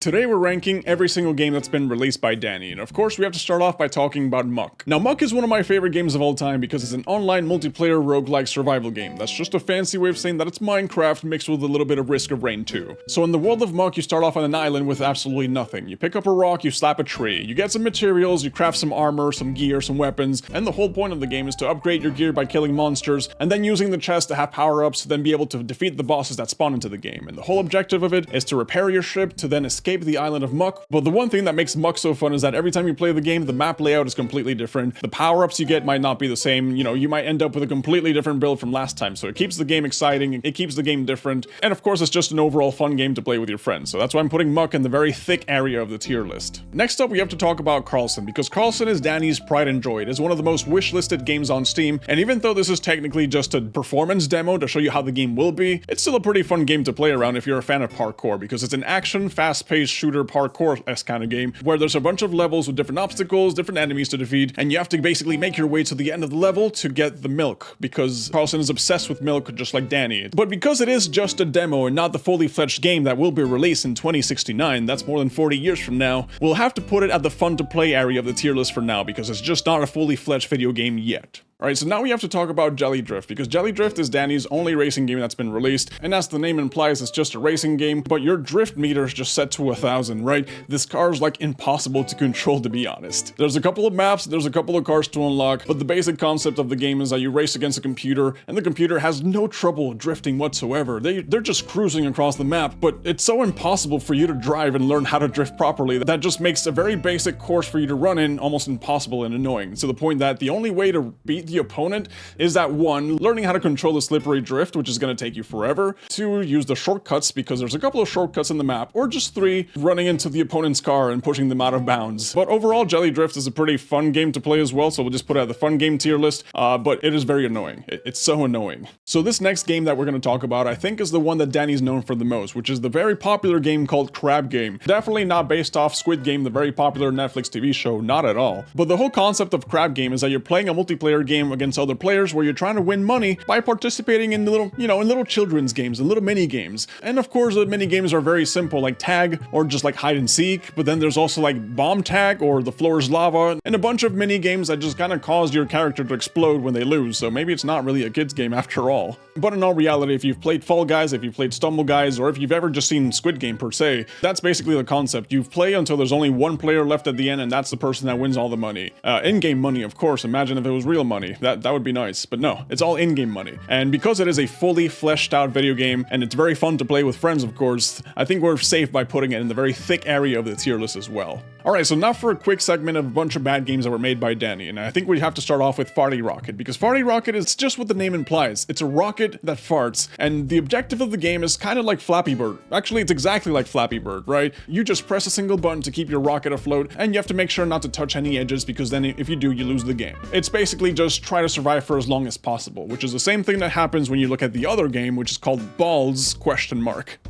Today we're ranking every single game that's been released by Dani, and of course we have to start off by talking about Muck. Now Muck is one of my favorite games of all time because it's an online multiplayer roguelike survival game. That's just a fancy way of saying that it's Minecraft mixed with a little bit of Risk of Rain 2. So in the world of Muck, you start off on an island with absolutely nothing. You pick up a rock, you slap a tree, you get some materials, you craft some armor, some gear, some weapons, and the whole point of the game is to upgrade your gear by killing monsters, and then using the chest to have power-ups to then be able to defeat the bosses that spawn into the game. And the whole objective of it is to repair your ship to then escape the island of Muck. But the one thing that makes Muck so fun is that every time you play the game, the map layout is completely different. The power-ups you get might not be the same. You know, you might end up with a completely different build from last time. So it keeps the game exciting, it keeps the game different, and of course it's just an overall fun game to play with your friends. So that's why I'm putting Muck in the very thick area of the tier list. Next up, we have to talk about Karlson, because Karlson is Dani's pride and joy. It is one of the most wish-listed games on Steam, and even though this is technically just a performance demo to show you how the game will be, it's still a pretty fun game to play around if you're a fan of parkour, because it's an action, fast-paced shooter parkour-esque kind of game, where there's a bunch of levels with different obstacles, different enemies to defeat, and you have to basically make your way to the end of the level to get the milk, because Karlson is obsessed with milk just like Dani. But because it is just a demo and not the fully fledged game that will be released in 2069, that's more than 40 years from now, we'll have to put it at the fun to play area of the tier list for now, because it's just not a fully fledged video game yet. Alright, so now we have to talk about Jelly Drift, because Jelly Drift is Dani's only racing game that's been released, and as the name implies, it's just a racing game, but your drift meter is just set to 1,000, right? This car is like impossible to control, to be honest. There's a couple of maps, there's a couple of cars to unlock, but the basic concept of the game is that you race against a computer, and the computer has no trouble drifting whatsoever. They're just cruising across the map, but it's so impossible for you to drive and learn how to drift properly that just makes a very basic course for you to run in almost impossible and annoying, to the point that the only way to beat the opponent is that 1, learning how to control the slippery drift, which is going to take you forever, 2, use the shortcuts because there's a couple of shortcuts in the map, or just 3, running into the opponent's car and pushing them out of bounds. But overall, Jelly Drift is a pretty fun game to play as well, so we'll just put it at the fun game tier list, but it is very annoying. It's so annoying. So this next game that we're going to talk about, I think, is the one that Dani's known for the most, which is the very popular game called Crab Game. Definitely not based off Squid Game, the very popular Netflix TV show, not at all. But the whole concept of Crab Game is that you're playing a multiplayer game against other players where you're trying to win money by participating in little, in little children's games and little mini games. And of course, the mini games are very simple, like tag or just like hide and seek. But then there's also like bomb tag or the floor is lava and a bunch of mini games that just kind of cause your character to explode when they lose. So maybe it's not really a kid's game after all. But in all reality, if you've played Fall Guys, if you've played Stumble Guys, or if you've ever just seen Squid Game per se, that's basically the concept. You play until there's only one player left at the end, and that's the person that wins all the money. In-game money, of course. Imagine if it was real money. That would be nice. But no, it's all in-game money. And because it is a fully fleshed out video game, and it's very fun to play with friends, of course, I think we're safe by putting it in the very thick area of the tier list as well. Alright, so now for a quick segment of a bunch of bad games that were made by Dani, and I think we have to start off with Farty Rocket, because Farty Rocket is just what the name implies. It's a rocket that farts, and the objective of the game is kind of like Flappy Bird. Actually, it's exactly like Flappy Bird, right? You just press a single button to keep your rocket afloat, and you have to make sure not to touch any edges, because then if you do, you lose the game. It's basically just try to survive for as long as possible, which is the same thing that happens when you look at the other game, which is called Balls ?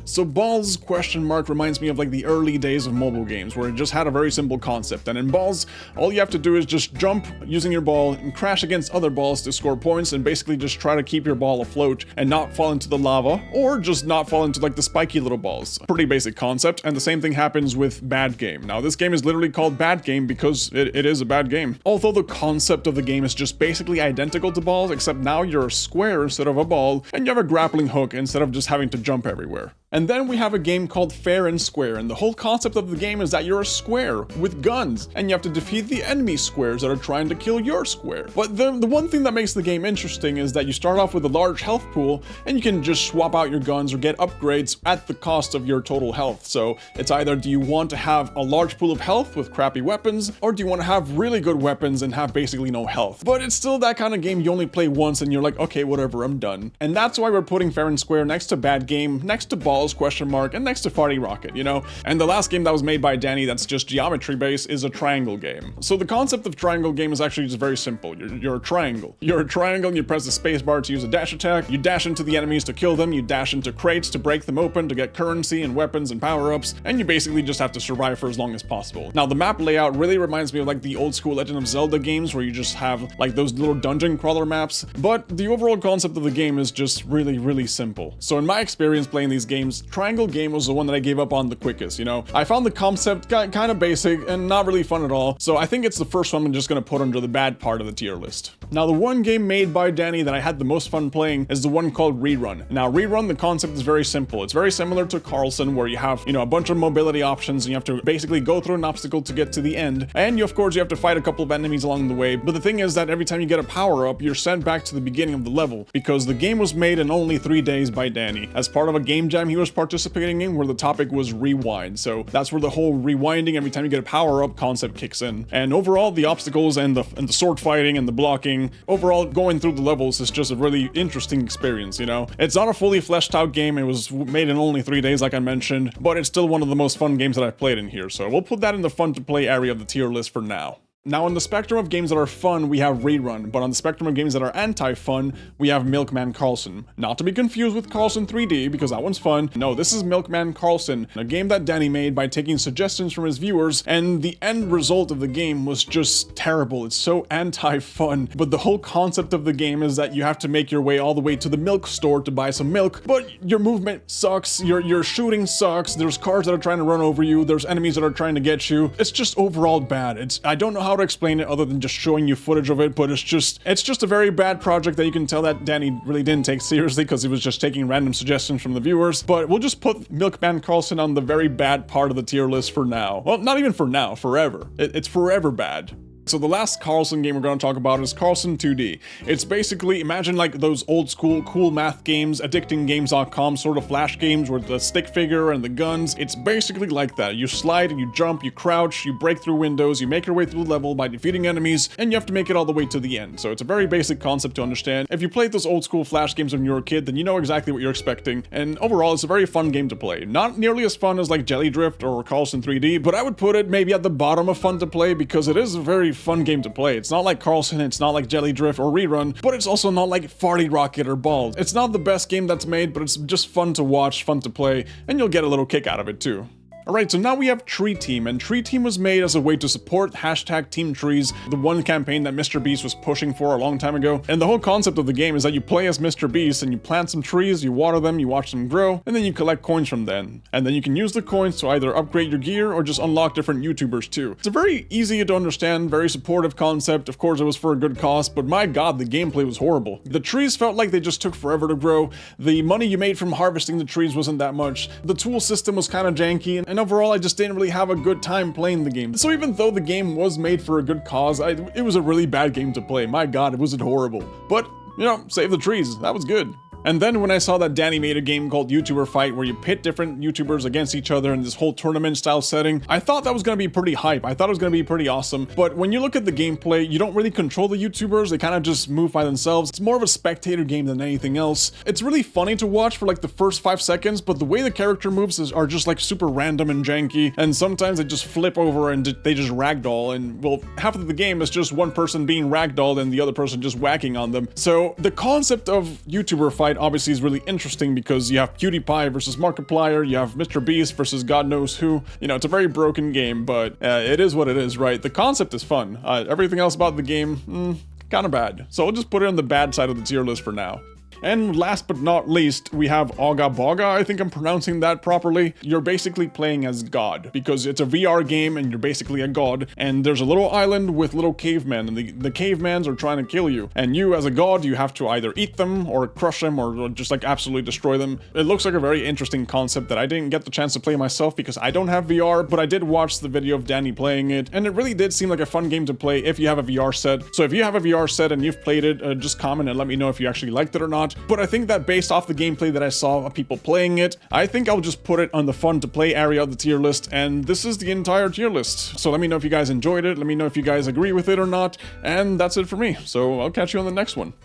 So Balls ? reminds me of like the early days of mobile games, where it just had a very simple concept, and in Balls, all you have to do is just jump using your ball and crash against other balls to score points, and basically just try to keep your ball afloat and not fall into the lava, or just not fall into like the spiky little balls. Pretty basic concept, and the same thing happens with Bad Game. Now this game is literally called Bad Game because it is a bad game. Although the concept of the game is just basically identical to Balls, except now you're a square instead of a ball, and you have a grappling hook instead of just having to jump everywhere. And then we have a game called Fair and Square, and the whole concept of the game is that you're a square with guns, and you have to defeat the enemy squares that are trying to kill your square. But the one thing that makes the game interesting is that you start off with a large health pool, and you can just swap out your guns or get upgrades at the cost of your total health. So it's either, do you want to have a large pool of health with crappy weapons, or do you want to have really good weapons and have basically no health? But it's still that kind of game you only play once and you're like, okay, whatever, I'm done. And that's why we're putting Fair and Square next to Bad Game, next to Balls ? And next to Farty Rocket, And the last game that was made by Dani that's just geometry based is a triangle game. So the concept of triangle game is actually just very simple. You're a triangle. You're a triangle and you press the space bar to use a dash attack. You dash into the enemies to kill them. You dash into crates to break them open to get currency and weapons and power-ups. And you basically just have to survive for as long as possible. Now the map layout really reminds me of like the old school Legend of Zelda games where you just have like those little dungeon crawler maps. But the overall concept of the game is just really, really simple. So in my experience playing these games, games, Triangle Game was the one that I gave up on the quickest, you know? I found the concept kind of basic and not really fun at all, so I think it's the first one I'm just gonna put under the bad part of the tier list. Now, the one game made by Dani that I had the most fun playing is the one called Rerun. Now, Rerun, the concept is very simple. It's very similar to Karlson, where you have, you know, a bunch of mobility options, and you have to basically go through an obstacle to get to the end, and of course, you have to fight a couple of enemies along the way, but the thing is that every time you get a power-up, you're sent back to the beginning of the level, because the game was made in only 3 days by Dani, as part of a game jam he was participating in where the topic was rewind, so that's where the whole rewinding every time you get a power-up concept kicks in. And overall, the obstacles and the sword fighting and the blocking, overall, going through the levels is just a really interesting experience, you know? It's not a fully fleshed out game, it was made in only 3 days like I mentioned, but it's still one of the most fun games that I've played in here, so we'll put that in the fun to play area of the tier list for now. Now, on the spectrum of games that are fun, we have Rerun, but on the spectrum of games that are anti-fun, we have Milkman Carlson. Not to be confused with Carlson 3D, because that one's fun. No, this is Milkman Carlson, a game that Dani made by taking suggestions from his viewers, and the end result of the game was just terrible. It's so anti-fun, but the whole concept of the game is that you have to make your way all the way to the milk store to buy some milk, but your movement sucks, your shooting sucks, there's cars that are trying to run over you, there's enemies that are trying to get you. It's just overall bad. I don't know how to explain it other than just showing you footage of it, but it's just a very bad project that you can tell that Dani really didn't take seriously because he was just taking random suggestions from the viewers. But we'll just put Milkman Carlson on the very bad part of the tier list for now. Well, not even for now, forever. It's forever bad. So the last Karlson game we're going to talk about is Karlson 2D. It's basically, imagine like those old school cool math games, addictinggames.com sort of flash games with the stick figure and the guns. It's basically like that. You slide and you jump, you crouch, you break through windows, you make your way through the level by defeating enemies, and you have to make it all the way to the end. So it's a very basic concept to understand. If you played those old school flash games when you were a kid, then you know exactly what you're expecting. And overall, it's a very fun game to play. Not nearly as fun as like Jelly Drift or Karlson 3D, but I would put it maybe at the bottom of fun to play because it is a very fun game to play. It's not like Karlson, it's not like Jelly Drift or Rerun, but it's also not like Farty Rocket or Balls. It's not the best game that's made, but it's just fun to watch, fun to play, and you'll get a little kick out of it too. Alright, so now we have Tree Team, and Tree Team was made as a way to support hashtag Team Trees, the one campaign that Mr. Beast was pushing for a long time ago. And the whole concept of the game is that you play as Mr. Beast and you plant some trees, you water them, you watch them grow, and then you collect coins from them. And then you can use the coins to either upgrade your gear or just unlock different YouTubers too. It's a very easy to understand, very supportive concept. Of course, it was for a good cause, but my god, the gameplay was horrible. The trees felt like they just took forever to grow. The money you made from harvesting the trees wasn't that much. The tool system was kind of janky, and overall I just didn't really have a good time playing the game. So even though the game was made for a good cause, it was a really bad game to play. My god, was it horrible. But, you know, save the trees. That was good. And then when I saw that Dani made a game called YouTuber Fight where you pit different YouTubers against each other in this whole tournament style setting, I thought that was going to be pretty hype. I thought it was going to be pretty awesome. But when you look at the gameplay, you don't really control the YouTubers. They kind of just move by themselves. It's more of a spectator game than anything else. It's really funny to watch for like the first 5 seconds, but the way the character moves are just like super random and janky. And sometimes they just flip over and they just ragdoll. And well, half of the game is just one person being ragdolled and the other person just whacking on them. So the concept of YouTuber Fight obviously is really interesting because you have PewDiePie versus Markiplier, you have Mr. Beast versus God knows who. You know, it's a very broken game, but it is what it is, right? The concept is fun. Everything else about the game, kind of bad. So I'll just put it on the bad side of the tier list for now. And last but not least, we have Ooga Boga. I think I'm pronouncing that properly. You're basically playing as God, because it's a VR game and you're basically a god, and there's a little island with little cavemen, and the cavemans are trying to kill you. And you, as a god, you have to either eat them, or crush them, or just like absolutely destroy them. It looks like a very interesting concept that I didn't get the chance to play myself because I don't have VR, but I did watch the video of Dani playing it, and it really did seem like a fun game to play if you have a VR set. So if you have a VR set and you've played it, just comment and let me know if you actually liked it or not. But I think that based off the gameplay that I saw of people playing it, I think I'll just put it on the fun to play area of the tier list, and this is the entire tier list. So let me know if you guys enjoyed it, let me know if you guys agree with it or not, and that's it for me. So I'll catch you on the next one.